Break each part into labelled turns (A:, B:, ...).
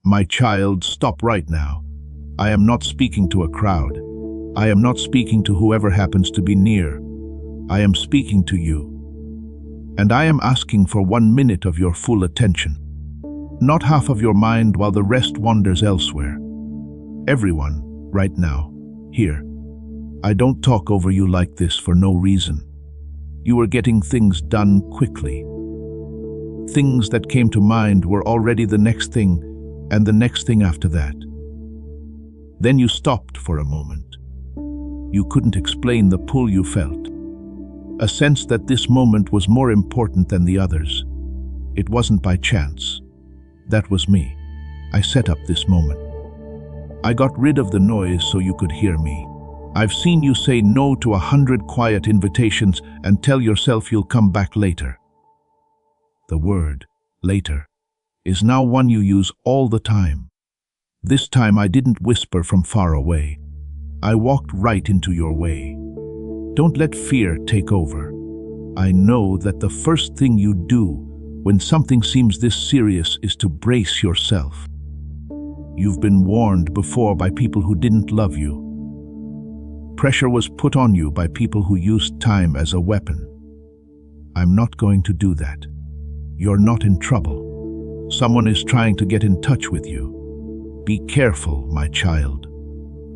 A: My child, stop right now. I am not speaking to a crowd. I am not speaking to whoever happens to be near. I am speaking to you. And I am asking for 1 minute of your full attention. Not half of your mind while the rest wanders elsewhere. Everyone, right now, here. I don't talk over you like this for no reason. You were getting things done quickly. Things that came to mind were already the next thing, and the next thing after that. Then you stopped for a moment. You couldn't explain the pull you felt. A sense that this moment was more important than the others. It wasn't by chance. That was me. I set up this moment. I got rid of the noise so you could hear me. I've seen you say no to 100 quiet invitations and tell yourself you'll come back later. The word, later, is now one you use all the time. This time I didn't whisper from far away. I walked right into your way. Don't let fear take over. I know that the first thing you do when something seems this serious is to brace yourself. You've been warned before by people who didn't love you. Pressure was put on you by people who used time as a weapon. I'm not going to do that. You're not in trouble. Someone is trying to get in touch with you. Be careful, my child.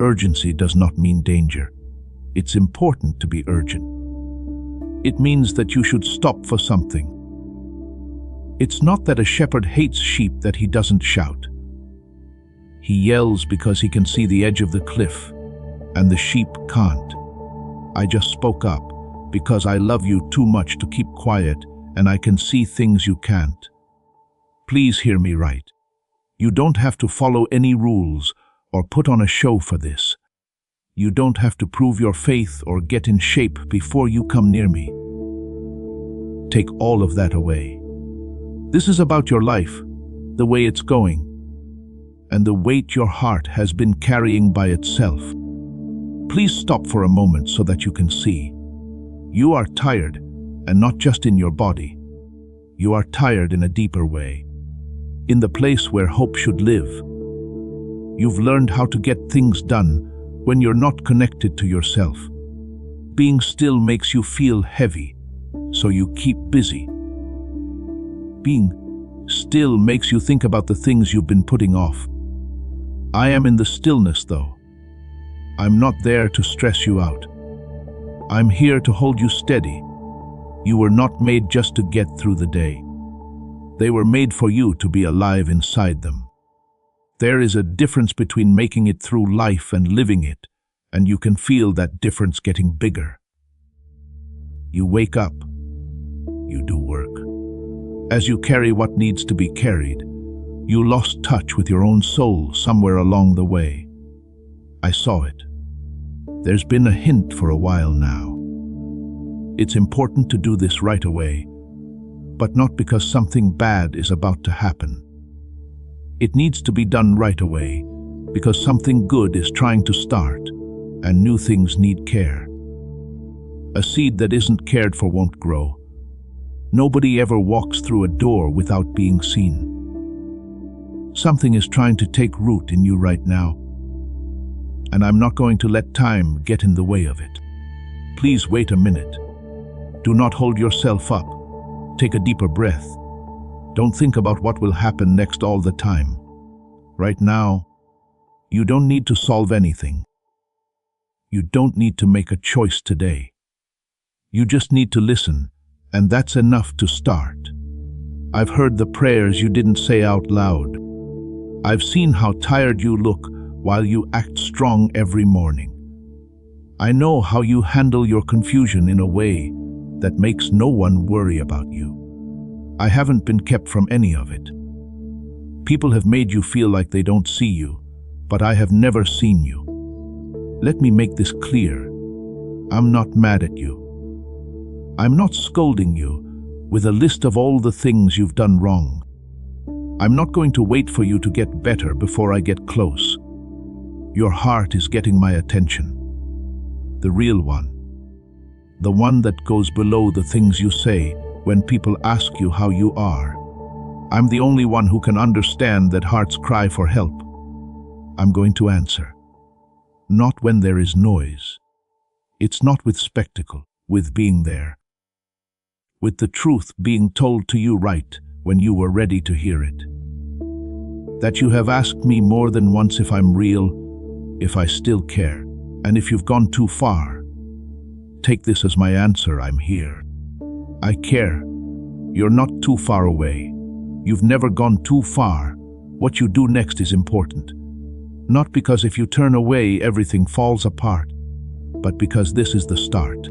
A: Urgency does not mean danger. It's important to be urgent. It means that you should stop for something. It's not that a shepherd hates sheep that he doesn't shout. He yells because he can see the edge of the cliff, and the sheep can't. I just spoke up because I love you too much to keep quiet, and I can see things you can't. Please hear me right. You don't have to follow any rules or put on a show for this. You don't have to prove your faith or get in shape before you come near me. Take all of that away. This is about your life, the way it's going, and the weight your heart has been carrying by itself. Please stop for a moment so that you can see. You are tired, and not just in your body. You are tired in a deeper way, in the place where hope should live. You've learned how to get things done when you're not connected to yourself. Being still makes you feel heavy, so you keep busy. Being still makes you think about the things you've been putting off. I am in the stillness, though. I'm not there to stress you out. I'm here to hold you steady. You were not made just to get through the day. They were made for you to be alive inside them. There is a difference between making it through life and living it, and you can feel that difference getting bigger. You wake up. You do work. As you carry what needs to be carried, you lost touch with your own soul somewhere along the way. I saw it. There's been a hint for a while now. It's important to do this right away, but not because something bad is about to happen. It needs to be done right away because something good is trying to start, and new things need care. A seed that isn't cared for won't grow. Nobody ever walks through a door without being seen. Something is trying to take root in you right now, and I'm not going to let time get in the way of it. Please wait a minute. Do not hold yourself up. Take a deeper breath. Don't think about what will happen next all the time. Right now, you don't need to solve anything. You don't need to make a choice today. You just need to listen, and that's enough to start. I've heard the prayers you didn't say out loud. I've seen how tired you look while you act strong every morning. I know how you handle your confusion in a way that makes no one worry about you. I haven't been kept from any of it. People have made you feel like they don't see you, but I have never seen you. Let me make this clear. I'm not mad at you. I'm not scolding you with a list of all the things you've done wrong. I'm not going to wait for you to get better before I get close. Your heart is getting my attention. The real one. The one that goes below the things you say when people ask you how you are. I'm the only one who can understand that hearts cry for help. I'm going to answer. Not when there is noise. It's not with spectacle, with being there. With the truth being told to you right when you were ready to hear it. That you have asked me more than once if I'm real, if I still care, and if you've gone too far. Take this as my answer, I'm here. I care. You're not too far away. You've never gone too far. What you do next is important. Not because if you turn away, everything falls apart, but because this is the start.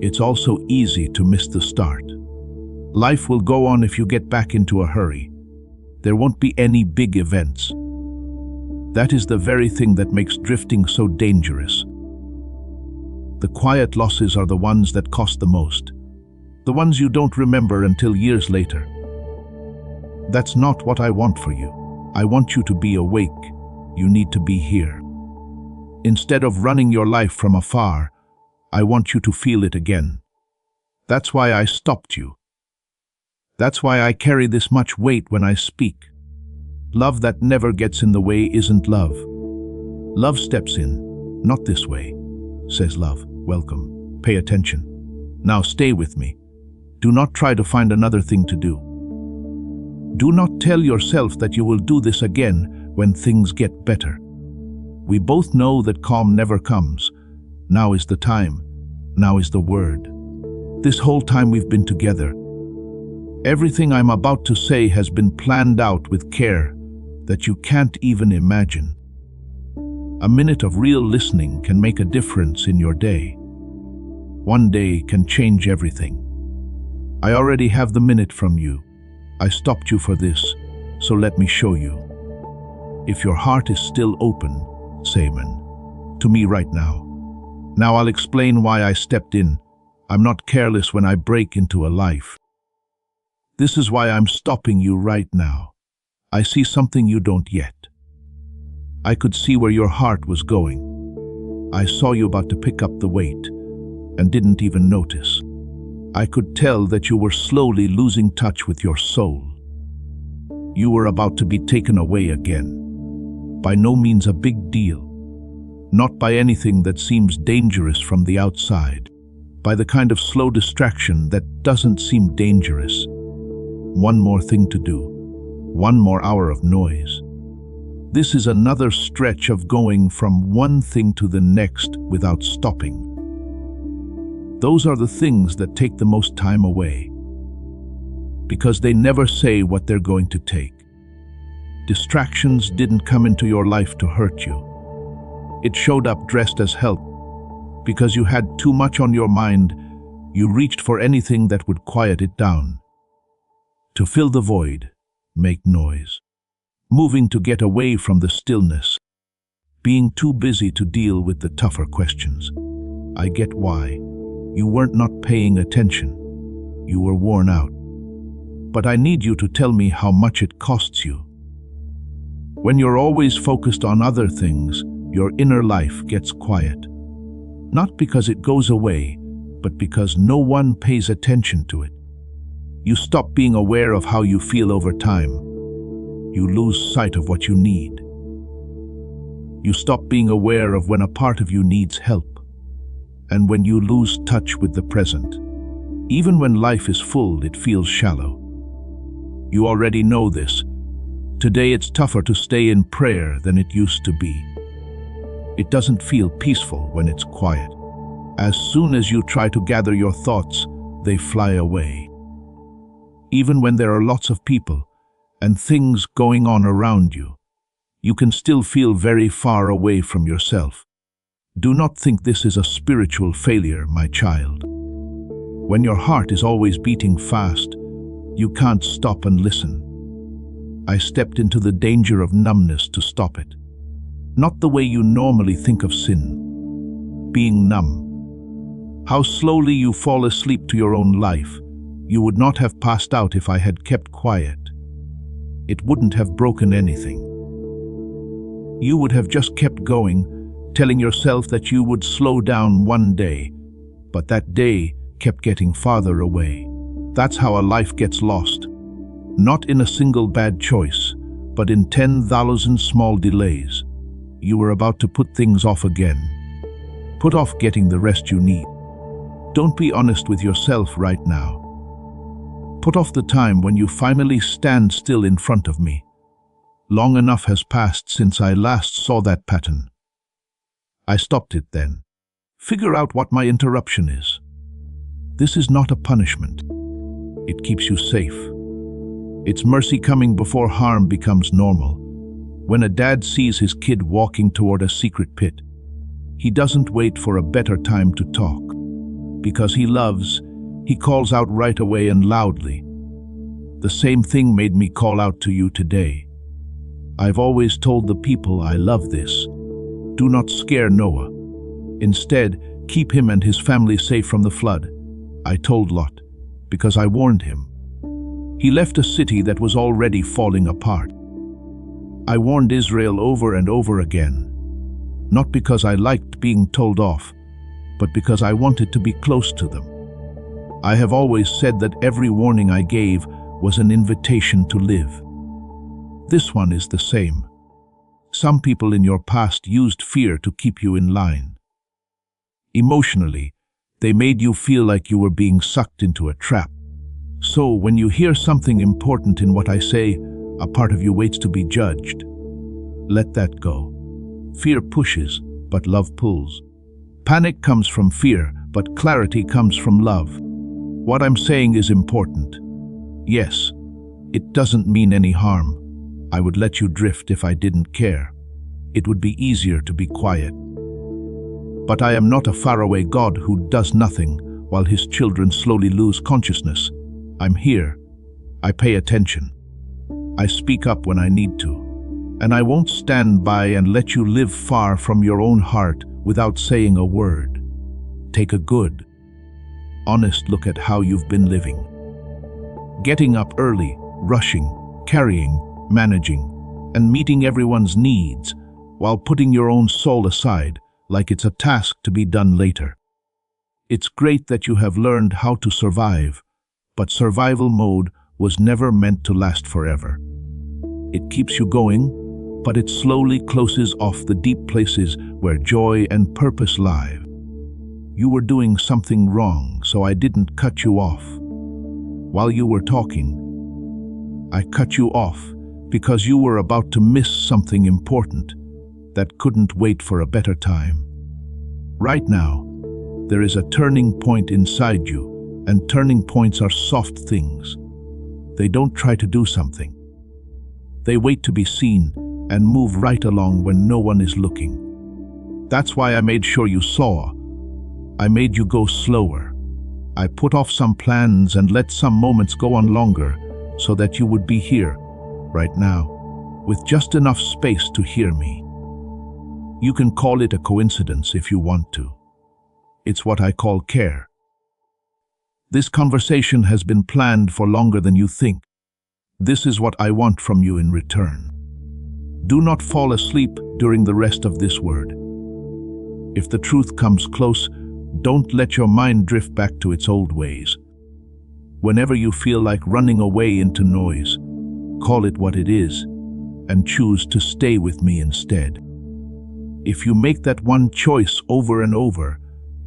A: It's also easy to miss the start. Life will go on if you get back into a hurry. There won't be any big events. That is the very thing that makes drifting so dangerous. The quiet losses are the ones that cost the most. The ones you don't remember until years later. That's not what I want for you. I want you to be awake. You need to be here. Instead of running your life from afar, I want you to feel it again. That's why I stopped you. That's why I carry this much weight when I speak. Love that never gets in the way isn't love. Love steps in, not this way, says love. Welcome. Pay attention. Now stay with me. Do not try to find another thing to do. Do not tell yourself that you will do this again when things get better. We both know that calm never comes. Now is the time. Now is the word. This whole time we've been together, everything I'm about to say has been planned out with care that you can't even imagine. A minute of real listening can make a difference in your day. One day can change everything. I already have the minute from you. I stopped you for this, so let me show you. If your heart is still open, Seaman, to me right now. Now I'll explain why I stepped in. I'm not careless when I break into a life. This is why I'm stopping you right now. I see something you don't yet. I could see where your heart was going. I saw you about to pick up the weight and didn't even notice. I could tell that you were slowly losing touch with your soul. You were about to be taken away again. By no means a big deal. Not by anything that seems dangerous from the outside. By the kind of slow distraction that doesn't seem dangerous. One more thing to do. One more hour of noise. This is another stretch of going from one thing to the next without stopping. Those are the things that take the most time away. Because they never say what they're going to take. Distractions didn't come into your life to hurt you. It showed up dressed as help. Because you had too much on your mind, you reached for anything that would quiet it down. To fill the void, make noise. Moving to get away from the stillness. Being too busy to deal with the tougher questions. I get why. You weren't not paying attention. You were worn out. But I need you to tell me how much it costs you. When you're always focused on other things, your inner life gets quiet. Not because it goes away, but because no one pays attention to it. You stop being aware of how you feel over time. You lose sight of what you need. You stop being aware of when a part of you needs help. And when you lose touch with the present. Even when life is full, it feels shallow. You already know this. Today it's tougher to stay in prayer than it used to be. It doesn't feel peaceful when it's quiet. As soon as you try to gather your thoughts, they fly away. Even when there are lots of people and things going on around you, you can still feel very far away from yourself. Do not think this is a spiritual failure, my child. When your heart is always beating fast, you can't stop and listen. I stepped into the danger of numbness to stop it. Not the way you normally think of sin. Being numb. How slowly you fall asleep to your own life. You would not have passed out if I had kept quiet. It wouldn't have broken anything. You would have just kept going, telling yourself that you would slow down one day, but that day kept getting farther away. That's how a life gets lost. Not in a single bad choice, but in 10,000 small delays. You were about to put things off again. Put off getting the rest you need. Don't be honest with yourself right now. Put off the time when you finally stand still in front of me. Long enough has passed since I last saw that pattern. I stopped it then. Figure out what my interruption is. This is not a punishment. It keeps you safe. It's mercy coming before harm becomes normal. When a dad sees his kid walking toward a secret pit, he doesn't wait for a better time to talk. Because he loves, he calls out right away and loudly. The same thing made me call out to you today. I've always told the people I love this. Do not scare Noah. Instead, keep him and his family safe from the flood. I told Lot, because I warned him. He left a city that was already falling apart. I warned Israel over and over again, not because I liked being told off, but because I wanted to be close to them. I have always said that every warning I gave was an invitation to live. This one is the same. Some people in your past used fear to keep you in line. Emotionally, they made you feel like you were being sucked into a trap. So when you hear something important in what I say, a part of you waits to be judged. Let that go. Fear pushes, but love pulls. Panic comes from fear, but clarity comes from love. What I'm saying is important. Yes, it doesn't mean any harm. I would let you drift if I didn't care. It would be easier to be quiet. But I am not a faraway God who does nothing while his children slowly lose consciousness. I'm here. I pay attention. I speak up when I need to. And I won't stand by and let you live far from your own heart without saying a word. Take a good, honest look at how you've been living. Getting up early, rushing, carrying, managing, and meeting everyone's needs while putting your own soul aside like it's a task to be done later. It's great that you have learned how to survive, but survival mode was never meant to last forever. It keeps you going, but it slowly closes off the deep places where joy and purpose lie. You were doing something wrong, so I didn't cut you off. While you were talking, I cut you off because you were about to miss something important that couldn't wait for a better time. Right now, there is a turning point inside you, and turning points are soft things. They don't try to do something. They wait to be seen and move right along when no one is looking. That's why I made sure you saw. I made you go slower. I put off some plans and let some moments go on longer so that you would be here, right now, with just enough space to hear me. You can call it a coincidence if you want to. It's what I call care. This conversation has been planned for longer than you think. This is what I want from you in return. Do not fall asleep during the rest of this word. If the truth comes close, don't let your mind drift back to its old ways. Whenever you feel like running away into noise, call it what it is and choose to stay with me instead. If you make that one choice over and over,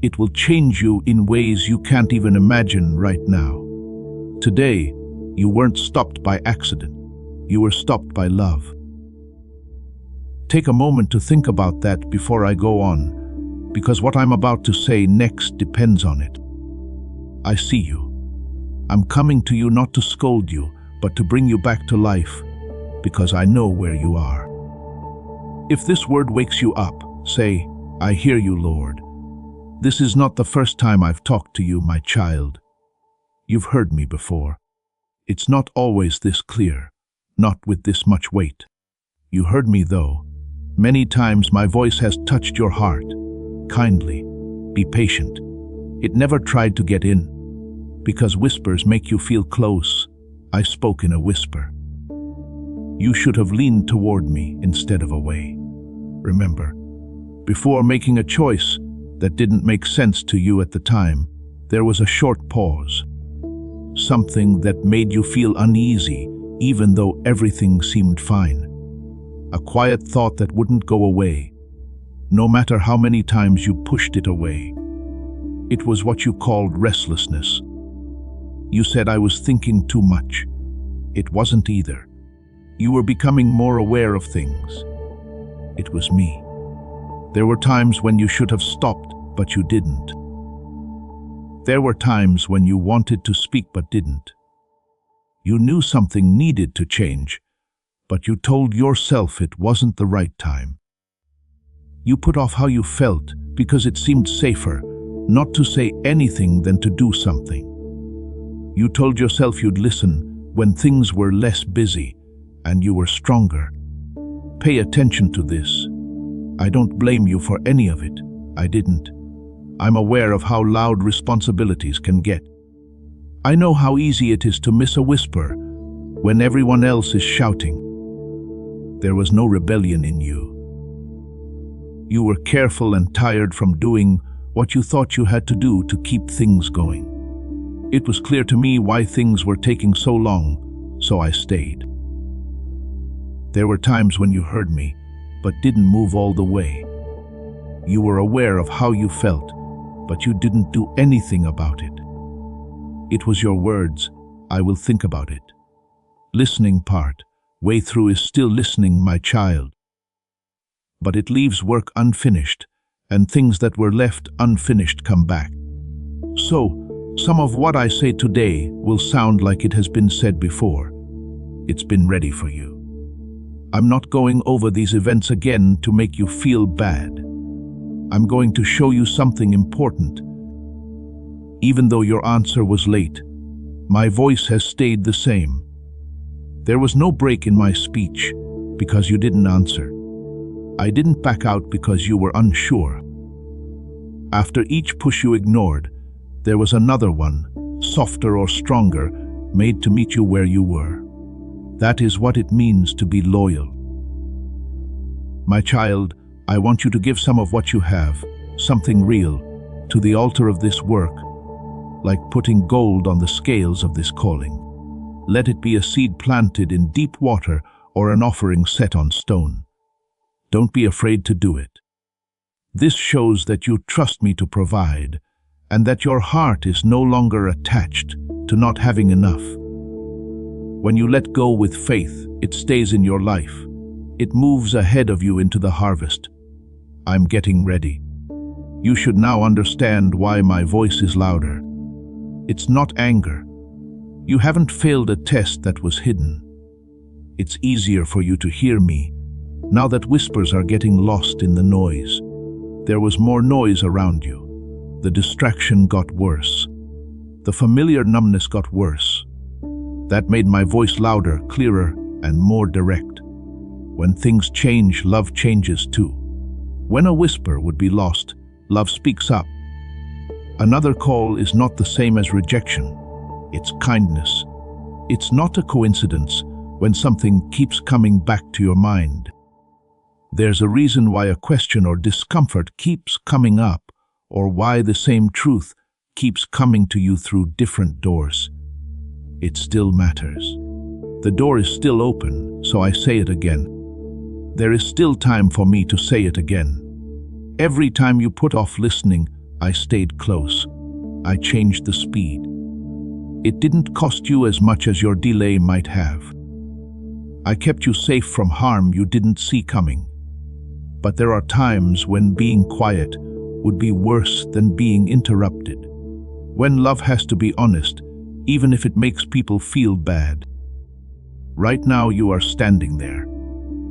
A: it will change you in ways you can't even imagine right now. Today, you weren't stopped by accident. You were stopped by love. Take a moment to think about that before I go on, because what I'm about to say next depends on it. I see you. I'm coming to you not to scold you, but to bring you back to life, because I know where you are. If this word wakes you up, say, I hear you, Lord. This is not the first time I've talked to you, my child. You've heard me before. It's not always this clear, not with this much weight. You heard me though. Many times my voice has touched your heart. Kindly, be patient. It never tried to get in. Because whispers make you feel close, I spoke in a whisper. You should have leaned toward me instead of away. Remember, before making a choice that didn't make sense to you at the time, there was a short pause. Something that made you feel uneasy, even though everything seemed fine. A quiet thought that wouldn't go away, no matter how many times you pushed it away. It was what you called restlessness. You said I was thinking too much. It wasn't either. You were becoming more aware of things. It was me. There were times when you should have stopped, but you didn't. There were times when you wanted to speak but didn't. You knew something needed to change, but you told yourself it wasn't the right time. You put off how you felt because it seemed safer not to say anything than to do something. You told yourself you'd listen when things were less busy and you were stronger. Pay attention to this. I don't blame you for any of it. I didn't. I'm aware of how loud responsibilities can get. I know how easy it is to miss a whisper when everyone else is shouting. There was no rebellion in you. You were careful and tired from doing what you thought you had to do to keep things going. It was clear to me why things were taking so long, so I stayed. There were times when you heard me, but didn't move all the way. You were aware of how you felt, but you didn't do anything about it. It was your words, "I will think about it." Listening part, way through is still listening, my child. But it leaves work unfinished, and things that were left unfinished come back. So, some of what I say today will sound like it has been said before. It's been ready for you. I'm not going over these events again to make you feel bad. I'm going to show you something important. Even though your answer was late, my voice has stayed the same. There was no break in my speech because you didn't answer. I didn't back out because you were unsure. After each push you ignored, there was another one, softer or stronger, made to meet you where you were. That is what it means to be loyal. My child, I want you to give some of what you have, something real, to the altar of this work, like putting gold on the scales of this calling. Let it be a seed planted in deep water or an offering set on stone. Don't be afraid to do it. This shows that you trust me to provide, and that your heart is no longer attached to not having enough. When you let go with faith, it stays in your life. It moves ahead of you into the harvest. I'm getting ready. You should now understand why my voice is louder. It's not anger. You haven't failed a test that was hidden. It's easier for you to hear me now that whispers are getting lost in the noise. There was more noise around you. The distraction got worse. The familiar numbness got worse. That made my voice louder, clearer, and more direct. When things change, love changes too. When a whisper would be lost, love speaks up. Another call is not the same as rejection. It's kindness. It's not a coincidence when something keeps coming back to your mind. There's a reason why a question or discomfort keeps coming up, or why the same truth keeps coming to you through different doors. It still matters. The door is still open, so I say it again. There is still time for me to say it again. Every time you put off listening, I stayed close. I changed the speed. It didn't cost you as much as your delay might have. I kept you safe from harm you didn't see coming. But there are times when being quiet would be worse than being interrupted. When love has to be honest, even if it makes people feel bad. Right now you are standing there.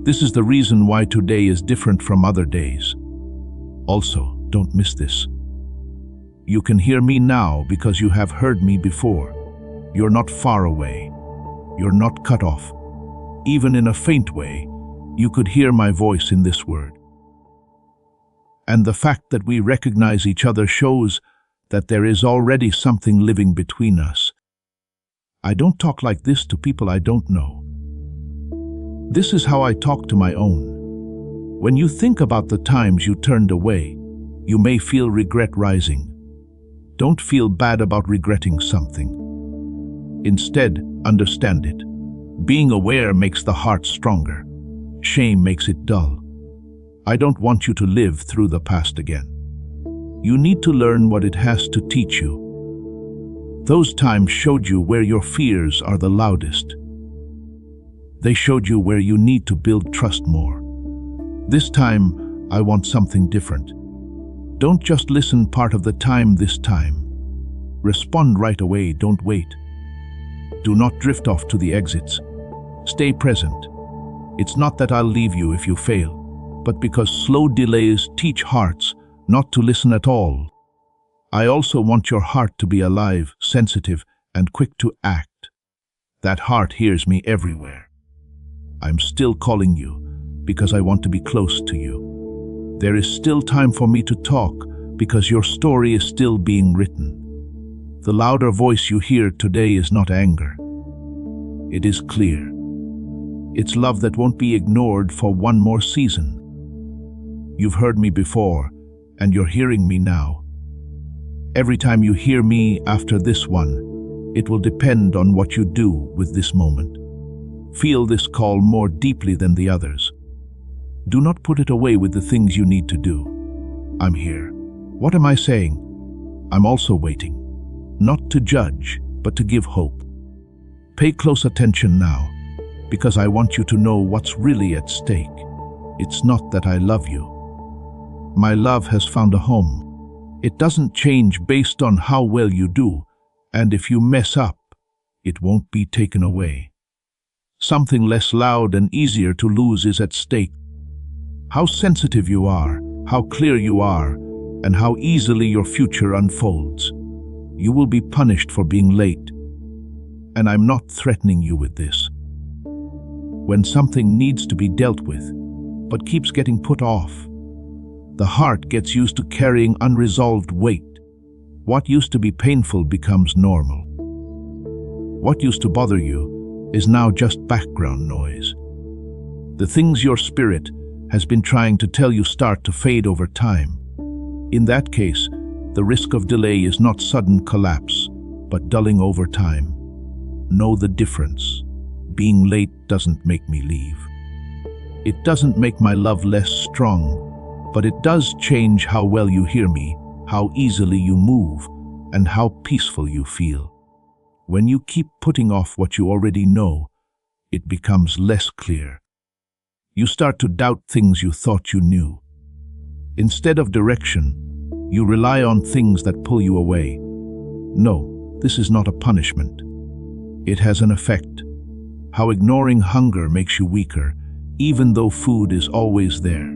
A: This is the reason why today is different from other days. Also, don't miss this. You can hear me now because you have heard me before. You're not far away. You're not cut off. Even in a faint way, you could hear my voice in this word. And the fact that we recognize each other shows that there is already something living between us. I don't talk like this to people I don't know. This is how I talk to my own. When you think about the times you turned away, you may feel regret rising. Don't feel bad about regretting something. Instead, understand it. Being aware makes the heart stronger. Shame makes it dull. I don't want you to live through the past again. You need to learn what it has to teach you. Those times showed you where your fears are the loudest. They showed you where you need to build trust more. This time, I want something different. Don't just listen part of the time this time. Respond right away, don't wait. Do not drift off to the exits. Stay present. It's not that I'll leave you if you fail, but because slow delays teach hearts not to listen at all. I also want your heart to be alive, sensitive, and quick to act. That heart hears me everywhere. I'm still calling you because I want to be close to you. There is still time for me to talk because your story is still being written. The louder voice you hear today is not anger. It is clear. It's love that won't be ignored for one more season. You've heard me before, and you're hearing me now. Every time you hear me after this one, it will depend on what you do with this moment. Feel this call more deeply than the others. Do not put it away with the things you need to do. I'm here. What am I saying? I'm also waiting. Not to judge, but to give hope. Pay close attention now, because I want you to know what's really at stake. It's not that I love you. My love has found a home. It doesn't change based on how well you do, and if you mess up, it won't be taken away. Something less loud and easier to lose is at stake. How sensitive you are, how clear you are, and how easily your future unfolds. You will be punished for being late. And I'm not threatening you with this. When something needs to be dealt with, but keeps getting put off, the heart gets used to carrying unresolved weight. What used to be painful becomes normal. What used to bother you is now just background noise. The things your spirit has been trying to tell you start to fade over time. In that case, the risk of delay is not sudden collapse, but dulling over time. Know the difference. Being late doesn't make me leave. It doesn't make my love less strong, but it does change how well you hear me, how easily you move, and how peaceful you feel. When you keep putting off what you already know, it becomes less clear. You start to doubt things you thought you knew. Instead of direction, you rely on things that pull you away. No, this is not a punishment. It has an effect. How ignoring hunger makes you weaker, even though food is always there.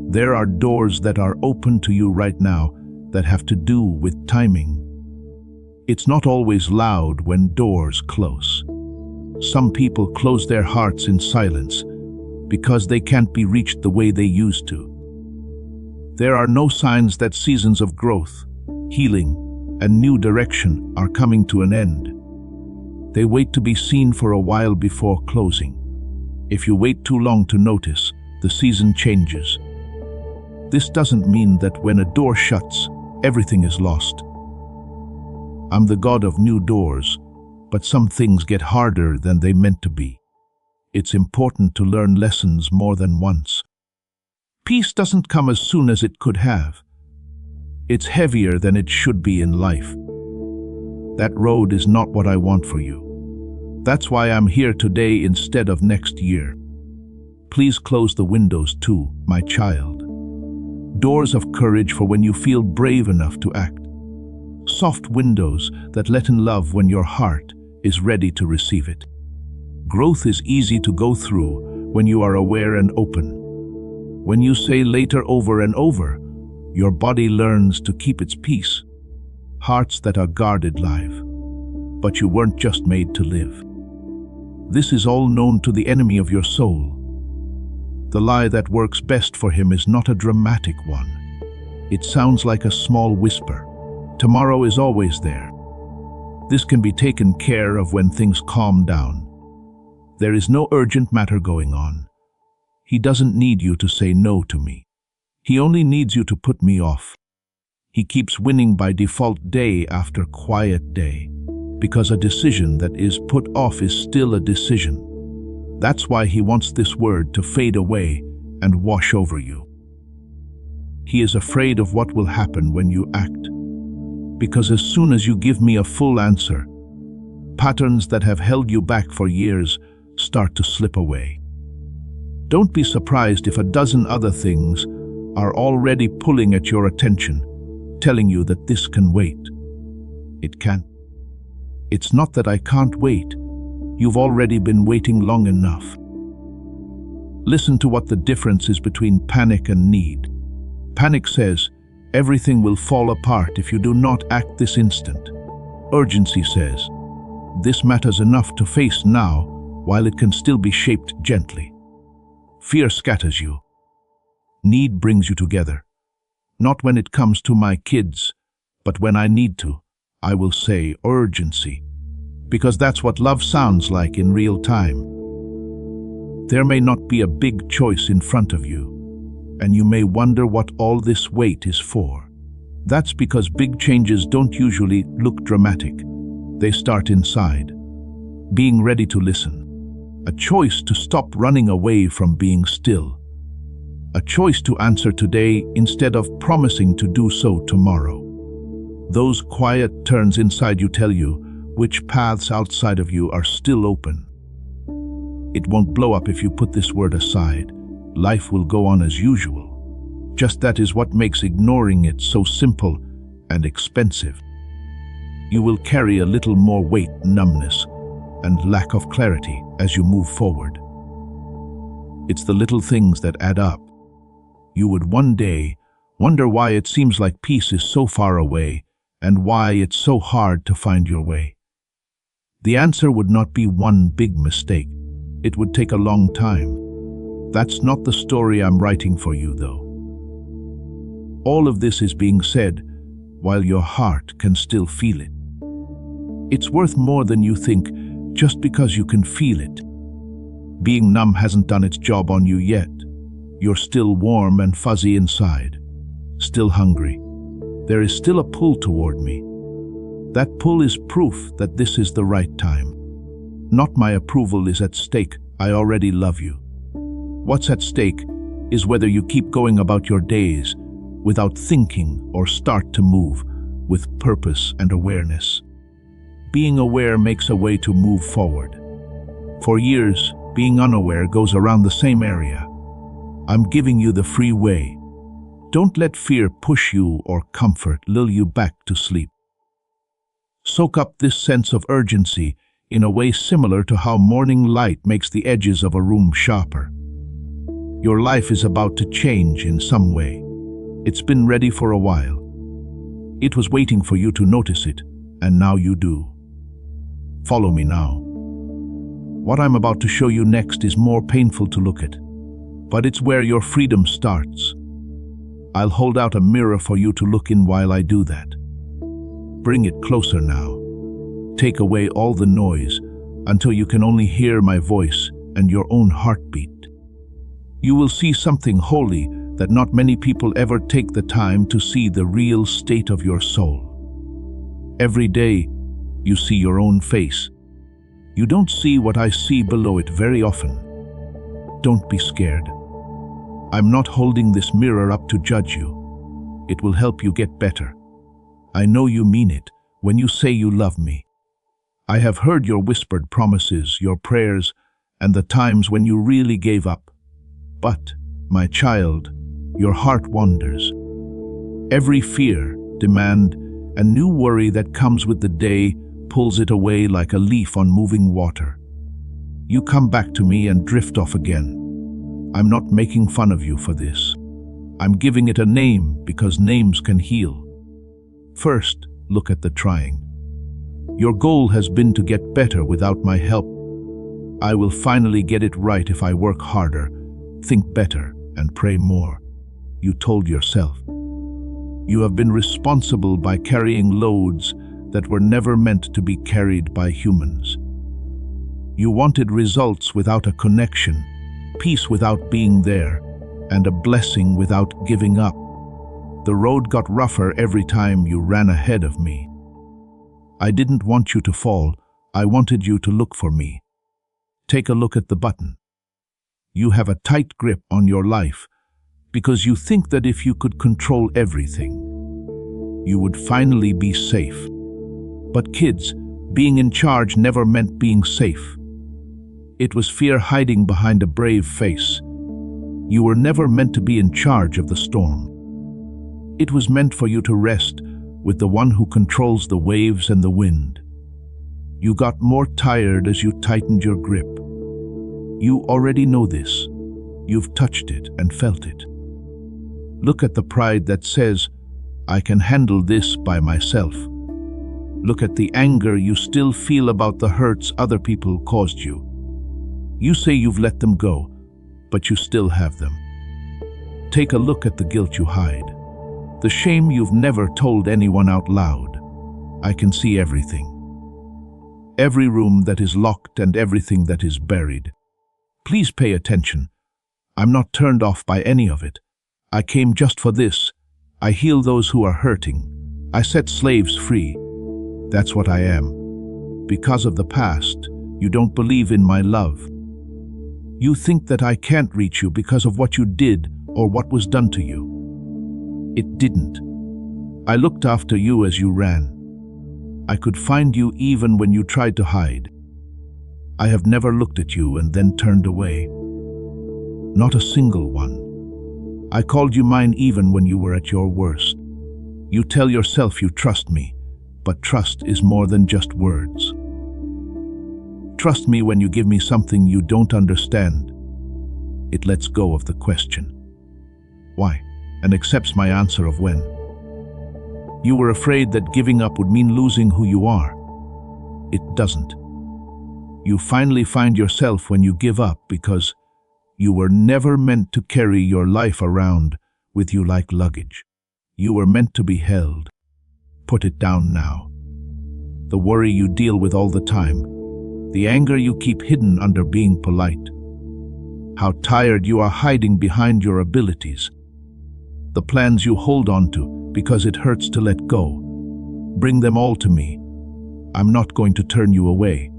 A: There are doors that are open to you right now that have to do with timing. It's not always loud when doors close. Some people close their hearts in silence because they can't be reached the way they used to. There are no signs that seasons of growth, healing, and new direction are coming to an end. They wait to be seen for a while before closing. If you wait too long to notice, the season changes. This doesn't mean that when a door shuts, everything is lost. I'm the God of new doors, but some things get harder than they meant to be. It's important to learn lessons more than once. Peace doesn't come as soon as it could have. It's heavier than it should be in life. That road is not what I want for you. That's why I'm here today instead of next year. Please close the windows too, my child. Doors of courage for when you feel brave enough to act. Soft windows that let in love when your heart is ready to receive it. Growth is easy to go through when you are aware and open. When you say later over and over, your body learns to keep its peace. Hearts that are guarded live. But you weren't just made to live. This is all known to the enemy of your soul. The lie that works best for him is not a dramatic one. It sounds like a small whisper. Tomorrow is always there. This can be taken care of when things calm down. There is no urgent matter going on. He doesn't need you to say no to me. He only needs you to put me off. He keeps winning by default day after quiet day, because a decision that is put off is still a decision. That's why he wants this word to fade away and wash over you. He is afraid of what will happen when you act, because as soon as you give me a full answer, patterns that have held you back for years start to slip away. Don't be surprised if a dozen other things are already pulling at your attention, telling you that this can wait. It can't. It's not that I can't wait. You've already been waiting long enough. Listen to what the difference is between panic and need. Panic says, everything will fall apart if you do not act this instant. Urgency says, this matters enough to face now while it can still be shaped gently. Fear scatters you. Need brings you together. Not when it comes to my kids, but when I need to, I will say urgency, because that's what love sounds like in real time. There may not be a big choice in front of you, and you may wonder what all this wait is for. That's because big changes don't usually look dramatic. They start inside. Being ready to listen. A choice to stop running away from being still. A choice to answer today instead of promising to do so tomorrow. Those quiet turns inside you tell you which paths outside of you are still open. It won't blow up if you put this word aside. Life will go on as usual. Just that is what makes ignoring it so simple and expensive. You will carry a little more weight, numbness, and lack of clarity as you move forward. It's the little things that add up. You would one day wonder why it seems like peace is so far away and why it's so hard to find your way. The answer would not be one big mistake. It would take a long time. That's not the story I'm writing for you, though. All of this is being said while your heart can still feel it. It's worth more than you think just because you can feel it. Being numb hasn't done its job on you yet. You're still warm and fuzzy inside, still hungry. There is still a pull toward me. That pull is proof that this is the right time. Not my approval is at stake. I already love you. What's at stake is whether you keep going about your days without thinking or start to move with purpose and awareness. Being aware makes a way to move forward. For years, being unaware goes around the same area. I'm giving you the free way. Don't let fear push you or comfort lull you back to sleep. Soak up this sense of urgency in a way similar to how morning light makes the edges of a room sharper. Your life is about to change in some way. It's been ready for a while. It was waiting for you to notice it, and now you do. Follow me now. What I'm about to show you next is more painful to look at, but it's where your freedom starts. I'll hold out a mirror for you to look in while I do that. Bring it closer now. Take away all the noise until you can only hear my voice and your own heartbeat. You will see something holy that not many people ever take the time to see: the real state of your soul. Every day, you see your own face. You don't see what I see below it very often. Don't be scared. I'm not holding this mirror up to judge you. It will help you get better. I know you mean it when you say you love me. I have heard your whispered promises, your prayers, and the times when you really gave up. But, my child, your heart wanders. Every fear, demand, and new worry that comes with the day pulls it away like a leaf on moving water. You come back to me and drift off again. I'm not making fun of you for this. I'm giving it a name because names can heal. First, look at the trying. Your goal has been to get better without my help. I will finally get it right if I work harder, think better, and pray more. You told yourself. You have been responsible by carrying loads that were never meant to be carried by humans. You wanted results without a connection, peace without being there, and a blessing without giving up. The road got rougher every time you ran ahead of me. I didn't want you to fall. I wanted you to look for me. Take a look at the button. You have a tight grip on your life because you think that if you could control everything, you would finally be safe. But kids, being in charge never meant being safe. It was fear hiding behind a brave face. You were never meant to be in charge of the storm. It was meant for you to rest with the one who controls the waves and the wind. You got more tired as you tightened your grip. You already know this. You've touched it and felt it. Look at the pride that says, I can handle this by myself. Look at the anger you still feel about the hurts other people caused you. You say you've let them go, but you still have them. Take a look at the guilt you hide, the shame you've never told anyone out loud. I can see everything. Every room that is locked and everything that is buried. Please pay attention. I'm not turned off by any of it. I came just for this. I heal those who are hurting. I set slaves free. That's what I am. Because of the past, you don't believe in my love. You think that I can't reach you because of what you did or what was done to you. It didn't. I looked after you as you ran. I could find you even when you tried to hide. I have never looked at you and then turned away. Not a single one. I called you mine even when you were at your worst. You tell yourself you trust me, but trust is more than just words. Trust me when you give me something you don't understand. It lets go of the question, why, and accepts my answer of when. You were afraid that giving up would mean losing who you are. It doesn't. You finally find yourself when you give up because you were never meant to carry your life around with you like luggage. You were meant to be held. Put it down now. The worry you deal with all the time, the anger you keep hidden under being polite, how tired you are hiding behind your abilities, the plans you hold on to because it hurts to let go. Bring them all to me. I'm not going to turn you away.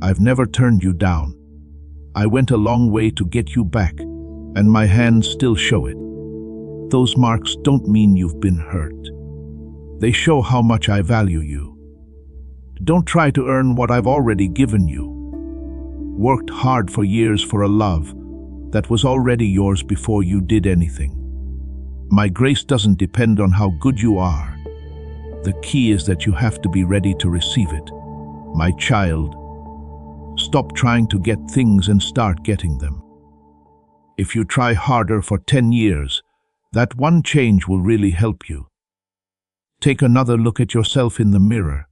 A: I've never turned you down. I went a long way to get you back, and my hands still show it. Those marks don't mean you've been hurt. They show how much I value you. Don't try to earn what I've already given you. Worked hard for years for a love that was already yours before you did anything. My grace doesn't depend on how good you are. The key is that you have to be ready to receive it. My child, stop trying to get things and start getting them. If you try harder for 10 years, that one change will really help you. Take another look at yourself in the mirror,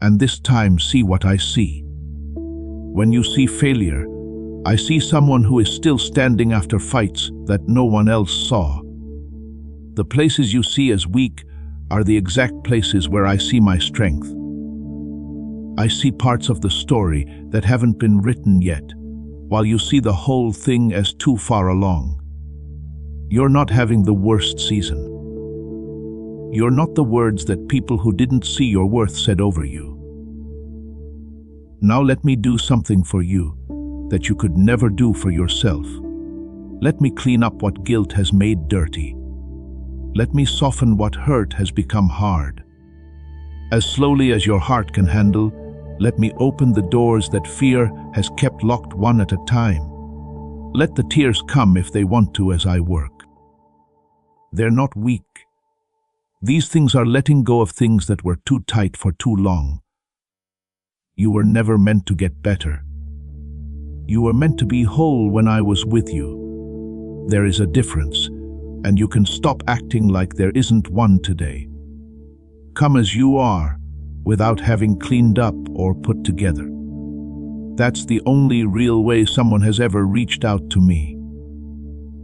A: and this time see what I see. When you see failure, I see someone who is still standing after fights that no one else saw. The places you see as weak are the exact places where I see my strength. I see parts of the story that haven't been written yet, while you see the whole thing as too far along. You're not having the worst season. You're not the words that people who didn't see your worth said over you. Now let me do something for you that you could never do for yourself. Let me clean up what guilt has made dirty. Let me soften what hurt has become hard. As slowly as your heart can handle, let me open the doors that fear has kept locked one at a time. Let the tears come if they want to as I work. They're not weak. These things are letting go of things that were too tight for too long. You were never meant to get better. You were meant to be whole when I was with you. There is a difference, and you can stop acting like there isn't one today. Come as you are, without having cleaned up or put together. That's the only real way someone has ever reached out to me.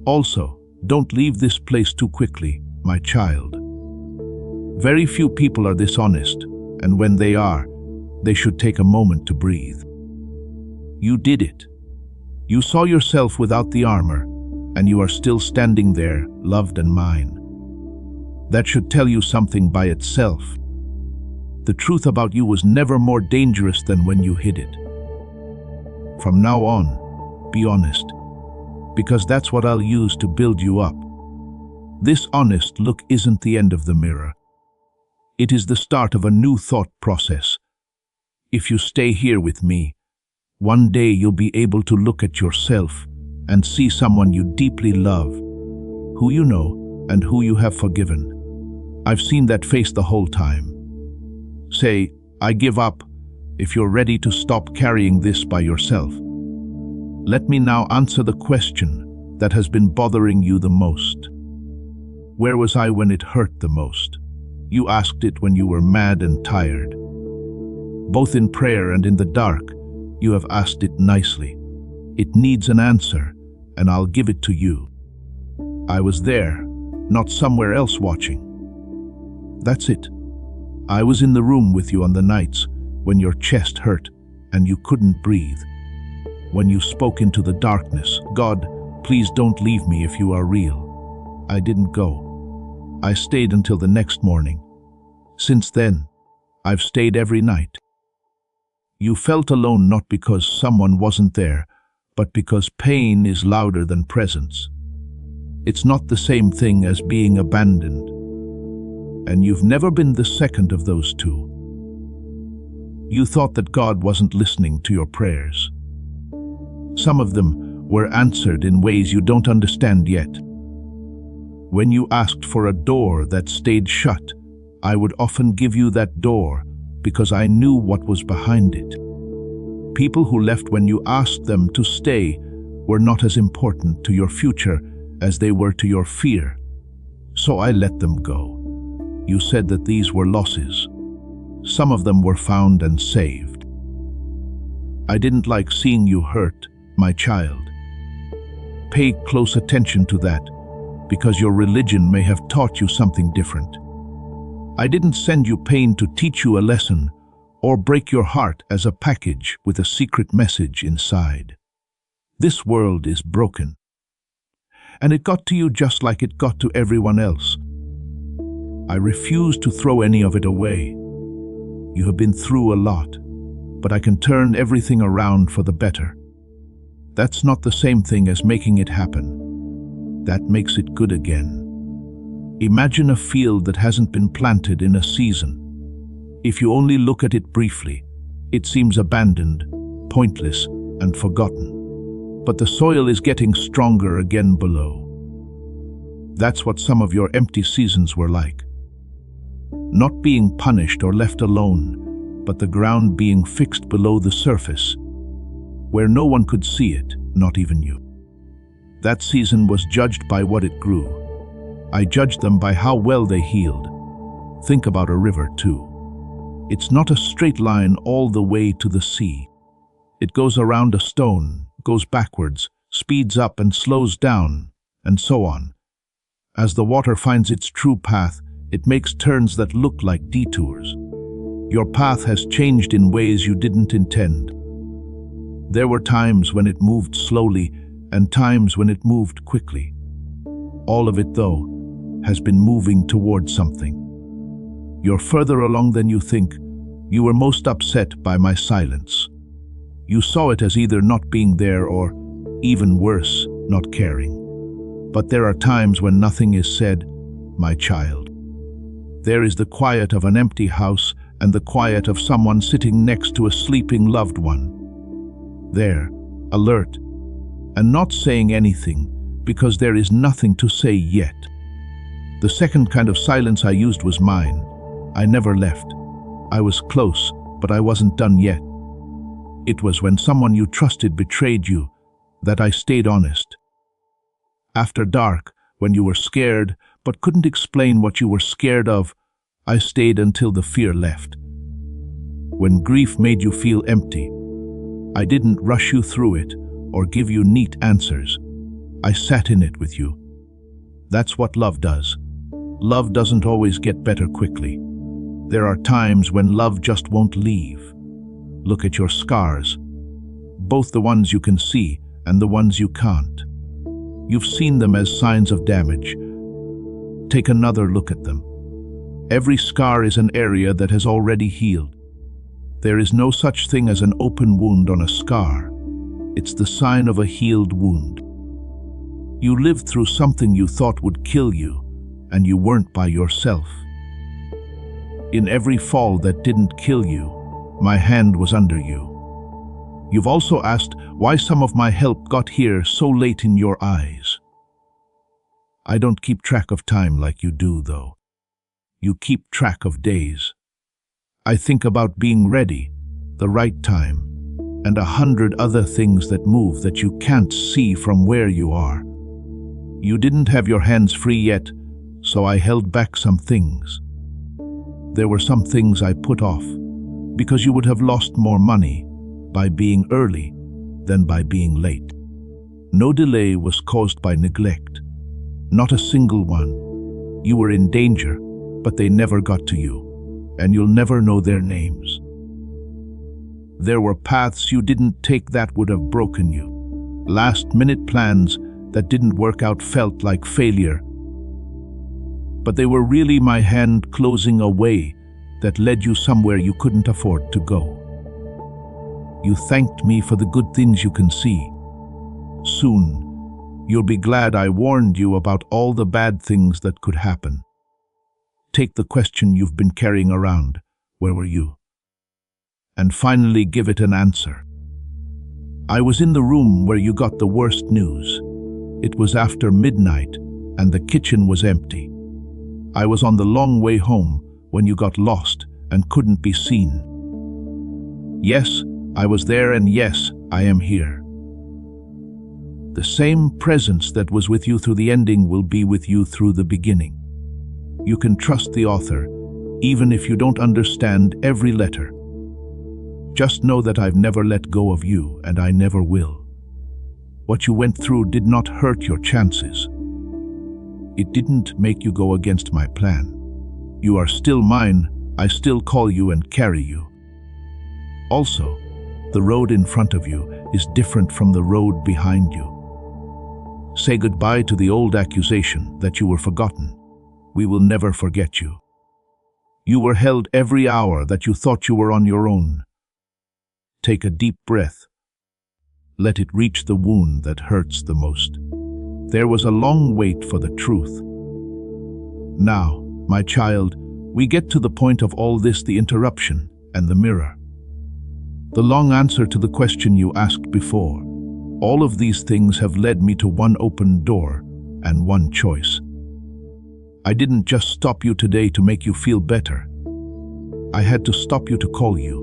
A: Also, don't leave this place too quickly, my child. Very few people are this honest, and when they are, they should take a moment to breathe. You did it. You saw yourself without the armor, and you are still standing there, loved and mine. That should tell you something by itself. The truth about you was never more dangerous than when you hid it. From now on, be honest, because that's what I'll use to build you up. This honest look isn't the end of the mirror. It is the start of a new thought process. If you stay here with me, one day you'll be able to look at yourself and see someone you deeply love, who you know and who you have forgiven. I've seen that face the whole time. Say, I give up, if you're ready to stop carrying this by yourself. Let me now answer the question that has been bothering you the most. Where was I when it hurt the most? You asked it when you were mad and tired. Both in prayer and in the dark, you have asked it nicely. It needs an answer, and I'll give it to you. I was there, not somewhere else watching. That's it. I was in the room with you on the nights when your chest hurt and you couldn't breathe. When you spoke into the darkness, God, please don't leave me if you are real. I didn't go. I stayed until the next morning. Since then, I've stayed every night. You felt alone not because someone wasn't there, but because pain is louder than presence. It's not the same thing as being abandoned. And you've never been the second of those two. You thought that God wasn't listening to your prayers. Some of them were answered in ways you don't understand yet. When you asked for a door that stayed shut, I would often give you that door because I knew what was behind it. People who left when you asked them to stay were not as important to your future as they were to your fear. So I let them go. You said that these were losses. Some of them were found and saved. I didn't like seeing you hurt, my child. Pay close attention to that, because your religion may have taught you something different. I didn't send you pain to teach you a lesson or break your heart as a package with a secret message inside. This world is broken. And it got to you just like it got to everyone else. I refuse to throw any of it away. You have been through a lot, but I can turn everything around for the better. That's not the same thing as making it happen. That makes it good again. Imagine a field that hasn't been planted in a season. If you only look at it briefly, it seems abandoned, pointless, and forgotten. But the soil is getting stronger again below. That's what some of your empty seasons were like. Not being punished or left alone, but the ground being fixed below the surface, where no one could see it, not even you. That season was judged by what it grew. I judged them by how well they healed. Think about a river, too. It's not a straight line all the way to the sea. It goes around a stone, goes backwards, speeds up and slows down, and so on. As the water finds its true path, it makes turns that look like detours. Your path has changed in ways you didn't intend. There were times when it moved slowly and times when it moved quickly. All of it, though, has been moving towards something. You're further along than you think. You were most upset by my silence. You saw it as either not being there or, even worse, not caring. But there are times when nothing is said, my child. There is the quiet of an empty house and the quiet of someone sitting next to a sleeping loved one. There, alert, and not saying anything because there is nothing to say yet. The second kind of silence I used was mine. I never left. I was close, but I wasn't done yet. It was when someone you trusted betrayed you that I stayed honest. After dark, when you were scared but couldn't explain what you were scared of, I stayed until the fear left. When grief made you feel empty, I didn't rush you through it or give you neat answers. I sat in it with you. That's what love does. Love doesn't always get better quickly. There are times when love just won't leave. Look at your scars, both the ones you can see and the ones you can't. You've seen them as signs of damage. Take another look at them. Every scar is an area that has already healed. There is no such thing as an open wound on a scar. It's the sign of a healed wound. You lived through something you thought would kill you, and you weren't by yourself. In every fall that didn't kill you, my hand was under you. You've also asked why some of my help got here so late in your eyes. I don't keep track of time like you do, though. You keep track of days. I think about being ready, the right time, and 100 other things that move that you can't see from where you are. You didn't have your hands free yet, so I held back some things. There were some things I put off, because you would have lost more money by being early than by being late. No delay was caused by neglect, not a single one. You were in danger, but they never got to you, and you'll never know their names. There were paths you didn't take that would have broken you. Last-minute plans that didn't work out felt like failure, but they were really my hand closing a way that led you somewhere you couldn't afford to go. You thanked me for the good things you can see. Soon, you'll be glad I warned you about all the bad things that could happen. Take the question you've been carrying around, where were you? And finally give it an answer. I was in the room where you got the worst news. It was after midnight, and the kitchen was empty. I was on the long way home when you got lost and couldn't be seen. Yes, I was there, and yes, I am here. The same presence that was with you through the ending will be with you through the beginning. You can trust the author, even if you don't understand every letter. Just know that I've never let go of you, and I never will. What you went through did not hurt your chances. It didn't make you go against my plan. You are still mine. I still call you and carry you. Also, the road in front of you is different from the road behind you. Say goodbye to the old accusation that you were forgotten. We will never forget you. You were held every hour that you thought you were on your own. Take a deep breath. Let it reach the wound that hurts the most. There was a long wait for the truth. Now, my child, we get to the point of all this, the interruption and the mirror. The long answer to the question you asked before. All of these things have led me to one open door and one choice. I didn't just stop you today to make you feel better. I had to stop you to call you.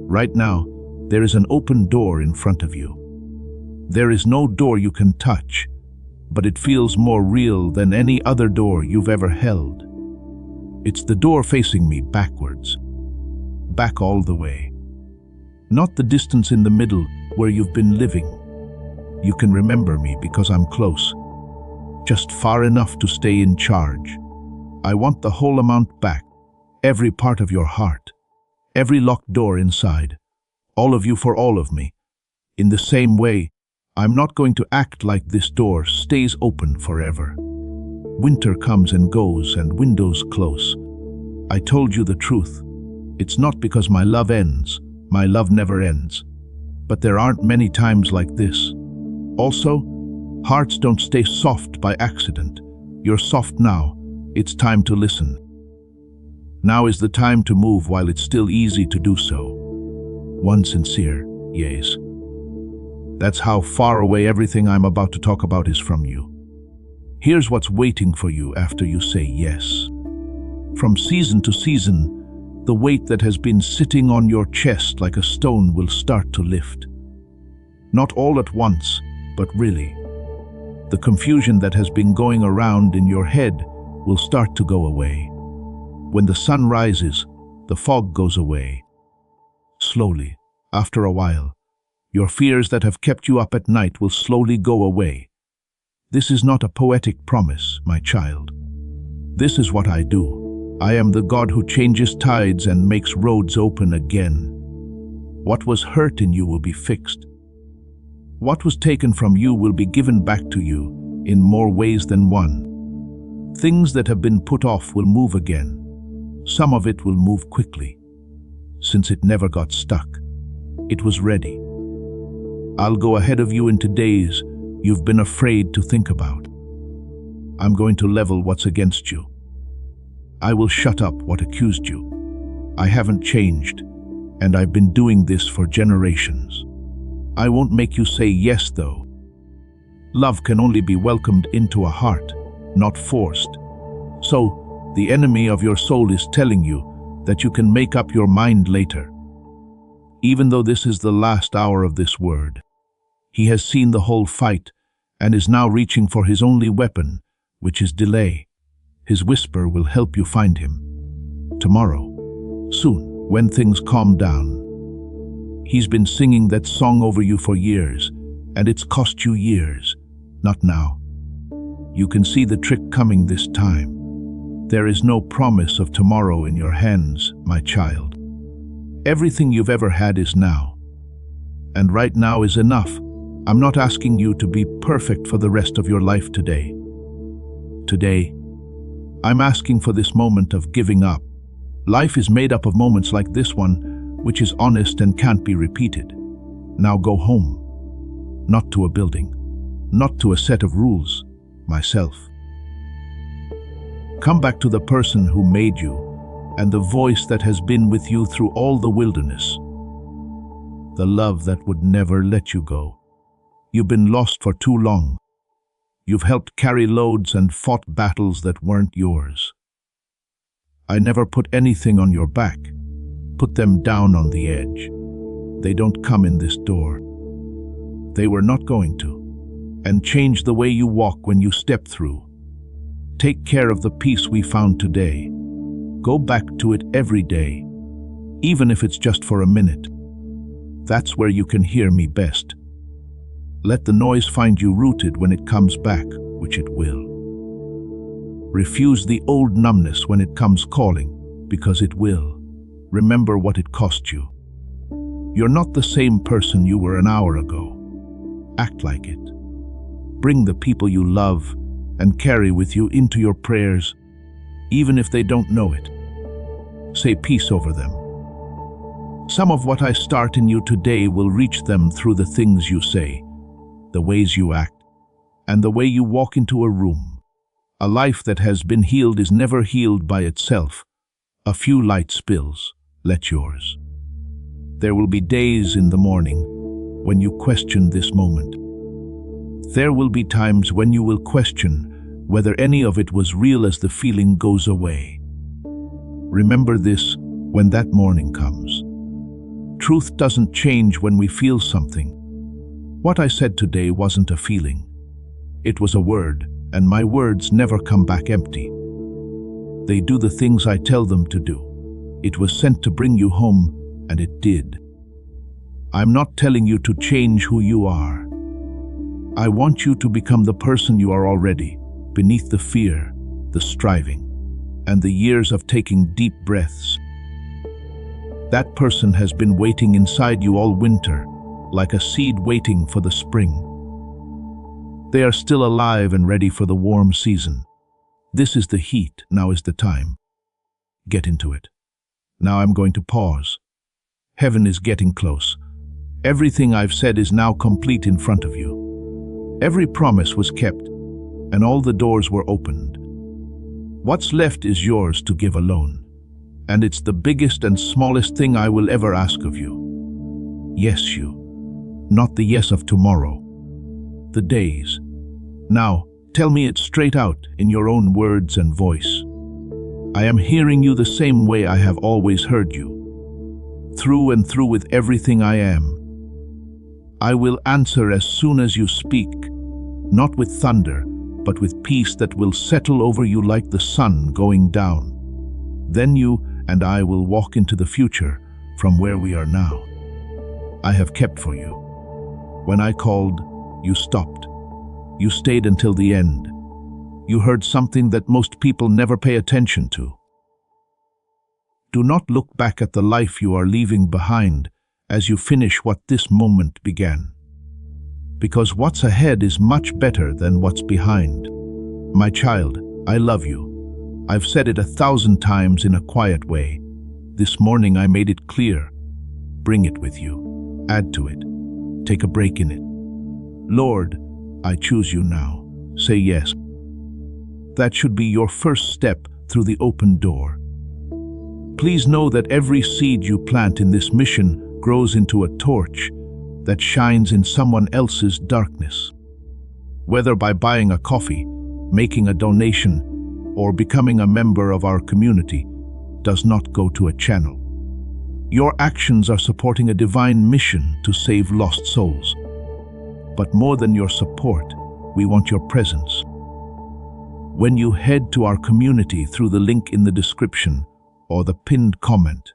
A: Right now, there is an open door in front of you. There is no door you can touch, but it feels more real than any other door you've ever held. It's the door facing me backwards. Back all the way. Not the distance in the middle where you've been living. You can remember me because I'm close. Just far enough to stay in charge. I want the whole amount back. Every part of your heart. Every locked door inside. All of you for all of me. In the same way, I'm not going to act like this door stays open forever. Winter comes and goes and windows close. I told you the truth. It's not because my love ends. My love never ends. But there aren't many times like this. Also, hearts don't stay soft by accident. You're soft now. It's time to listen. Now is the time to move while it's still easy to do so. One sincere yes. That's how far away everything I'm about to talk about is from you. Here's what's waiting for you after you say yes. From season to season, the weight that has been sitting on your chest like a stone will start to lift. Not all at once, but really. The confusion that has been going around in your head will start to go away. When the sun rises, the fog goes away. Slowly, after a while, your fears that have kept you up at night will slowly go away. This is not a poetic promise, my child. This is what I do. I am the God who changes tides and makes roads open again. What was hurt in you will be fixed. What was taken from you will be given back to you in more ways than one. Things that have been put off will move again. Some of it will move quickly. Since it never got stuck, it was ready. I'll go ahead of you into days you've been afraid to think about. I'm going to level what's against you. I will shut up what accused you. I haven't changed, and I've been doing this for generations. I won't make you say yes, though. Love can only be welcomed into a heart, not forced. So, the enemy of your soul is telling you that you can make up your mind later. Even though this is the last hour of this word, he has seen the whole fight and is now reaching for his only weapon, which is delay. His whisper will help you find him. Tomorrow, soon, when things calm down. He's been singing that song over you for years, and it's cost you years. Not now. You can see the trick coming this time. There is no promise of tomorrow in your hands, my child. Everything you've ever had is now. And right now is enough. I'm not asking you to be perfect for the rest of your life today. Today, I'm asking for this moment of giving up. Life is made up of moments like this one, which is honest and can't be repeated. Now go home. Not to a building, not to a set of rules, myself. Come back to the person who made you and the voice that has been with you through all the wilderness. The love that would never let you go. You've been lost for too long. You've helped carry loads and fought battles that weren't yours. I never put anything on your back. Put them down on the edge. They don't come in this door. They were not going to. And change the way you walk when you step through. Take care of the peace we found today. Go back to it every day, even if it's just for a minute. That's where you can hear me best. Let the noise find you rooted when it comes back, which it will. Refuse the old numbness when it comes calling, because it will. Remember what it cost you. You're not the same person you were an hour ago. Act like it. Bring the people you love and carry with you into your prayers, even if they don't know it. Say peace over them. Some of what I start in you today will reach them through the things you say, the ways you act, and the way you walk into a room. A life that has been healed is never healed by itself. A few light spills, let yours. There will be days in the morning when you question this moment. There will be times when you will question whether any of it was real as the feeling goes away. Remember this when that morning comes. Truth doesn't change when we feel something. What I said today wasn't a feeling. It was a word, and my words never come back empty. They do the things I tell them to do. It was sent to bring you home, and it did. I'm not telling you to change who you are. I want you to become the person you are already, beneath the fear, the striving, and the years of taking deep breaths. That person has been waiting inside you all winter, like a seed waiting for the spring. They are still alive and ready for the warm season. This is the heat, now is the time. Get into it. Now I'm going to pause. Heaven is getting close. Everything I've said is now complete in front of you. Every promise was kept, and all the doors were opened. What's left is yours to give alone, and it's the biggest and smallest thing I will ever ask of you. Yes, you. Not the yes of tomorrow. The days. Now, tell me it straight out in your own words and voice. I am hearing you the same way I have always heard you. Through and through with everything I am. I will answer as soon as you speak, not with thunder, but with peace that will settle over you like the sun going down. Then you and I will walk into the future from where we are now. I have kept for you. When I called, you stopped. You stayed until the end. You heard something that most people never pay attention to. Do not look back at the life you are leaving behind as you finish what this moment began. Because what's ahead is much better than what's behind. My child, I love you. I've said it 1,000 times in a quiet way. This morning I made it clear. Bring it with you. Add to it. Take a break in it. Lord, I choose you now. Say yes. That should be your first step through the open door. Please know that every seed you plant in this mission grows into a torch that shines in someone else's darkness. Whether by buying a coffee, making a donation, or becoming a member of our community, does not go to a channel. Your actions are supporting a divine mission to save lost souls. But more than your support, we want your presence. When you head to our community through the link in the description or the pinned comment,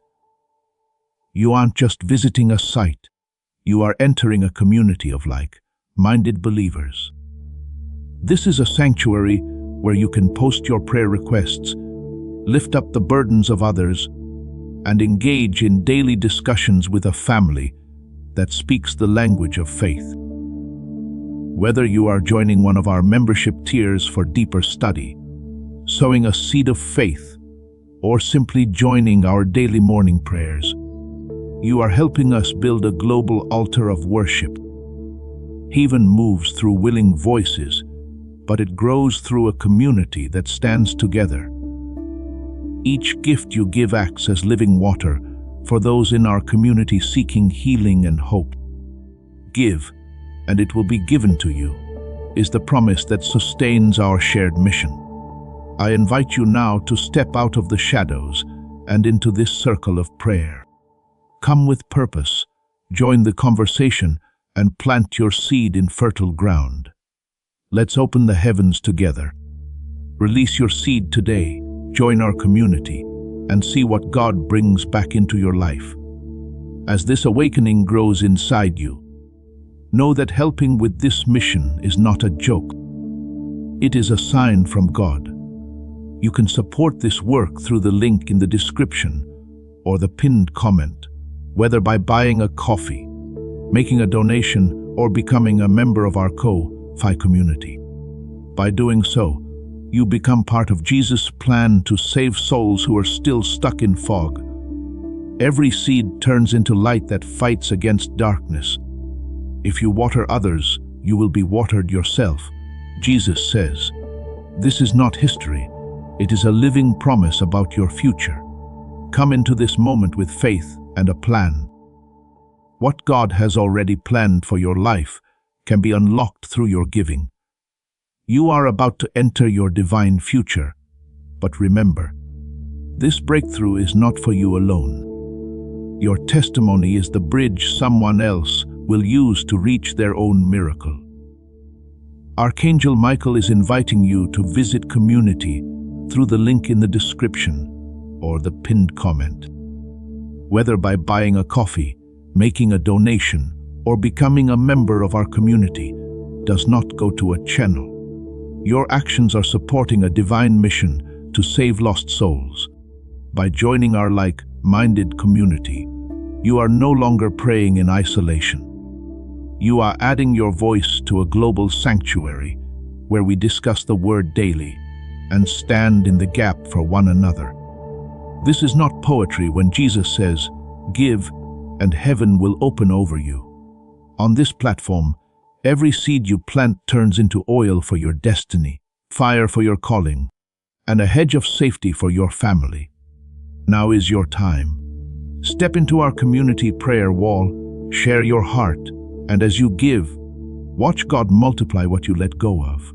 A: you aren't just visiting a site, you are entering a community of like-minded believers. This is a sanctuary where you can post your prayer requests, lift up the burdens of others, and engage in daily discussions with a family that speaks the language of faith. Whether you are joining one of our membership tiers for deeper study, sowing a seed of faith, or simply joining our daily morning prayers, you are helping us build a global altar of worship. Heaven moves through willing voices, but it grows through a community that stands together. Each gift you give acts as living water for those in our community seeking healing and hope. Give, and it will be given to you, is the promise that sustains our shared mission. I invite you now to step out of the shadows and into this circle of prayer. Come with purpose, join the conversation, and plant your seed in fertile ground. Let's open the heavens together. Release your seed today, join our community, and see what God brings back into your life. As this awakening grows inside you, know that helping with this mission is not a joke. It is a sign from God. You can support this work through the link in the description or the pinned comment, whether by buying a coffee, making a donation, or becoming a member of our Ko-Fi community. By doing so, you become part of Jesus' plan to save souls who are still stuck in fog. Every seed turns into light that fights against darkness. If you water others, you will be watered yourself, Jesus says. This is not history. It is a living promise about your future. Come into this moment with faith and a plan. What God has already planned for your life can be unlocked through your giving. You are about to enter your divine future, but remember, this breakthrough is not for you alone. Your testimony is the bridge someone else will use to reach their own miracle. Archangel Michael is inviting you to visit community through the link in the description or the pinned comment. Whether by buying a coffee, making a donation, or becoming a member of our community, does not go to a channel. Your actions are supporting a divine mission to save lost souls. By joining our like-minded community, you are no longer praying in isolation. You are adding your voice to a global sanctuary where we discuss the word daily and stand in the gap for one another. This is not poetry when Jesus says, "Give, and heaven will open over you." On this platform, every seed you plant turns into oil for your destiny, fire for your calling, and a hedge of safety for your family. Now is your time. Step into our community prayer wall, share your heart, and as you give, watch God multiply what you let go of.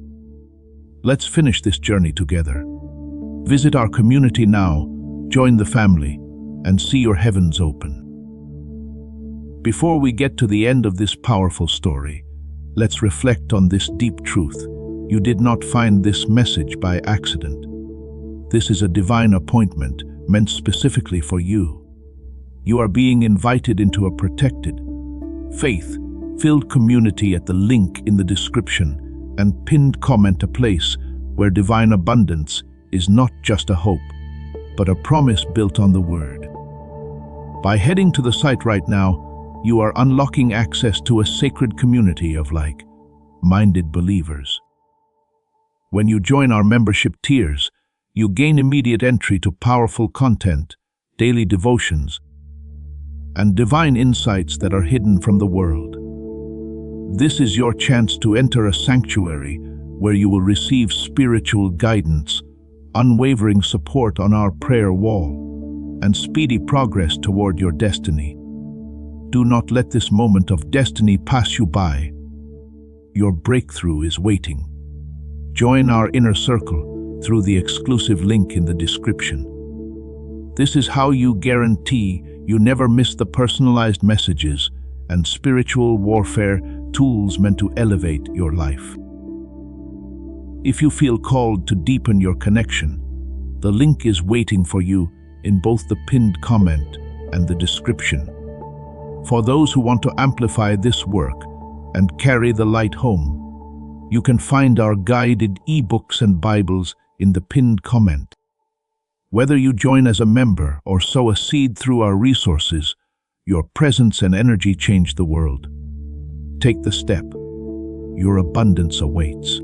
A: Let's finish this journey together. Visit our community now, join the family, and see your heavens open. Before we get to the end of this powerful story, let's reflect on this deep truth. You did not find this message by accident. This is a divine appointment meant specifically for you. You are being invited into a protected, faith-filled community at the link in the description and pinned comment, a place where divine abundance is not just a hope, but a promise built on the Word. By heading to the site right now, you are unlocking access to a sacred community of like-minded believers. When you join our membership tiers, you gain immediate entry to powerful content, daily devotions, and divine insights that are hidden from the world. This is your chance to enter a sanctuary where you will receive spiritual guidance, unwavering support on our prayer wall, and speedy progress toward your destiny. Do not let this moment of destiny pass you by. Your breakthrough is waiting. Join our inner circle through the exclusive link in the description. This is how you guarantee you never miss the personalized messages and spiritual warfare tools meant to elevate your life. If you feel called to deepen your connection, the link is waiting for you in both the pinned comment and the description. For those who want to amplify this work and carry the light home, you can find our guided ebooks and Bibles in the pinned comment. Whether you join as a member or sow a seed through our resources, your presence and energy change the world. Take the step. Your abundance awaits.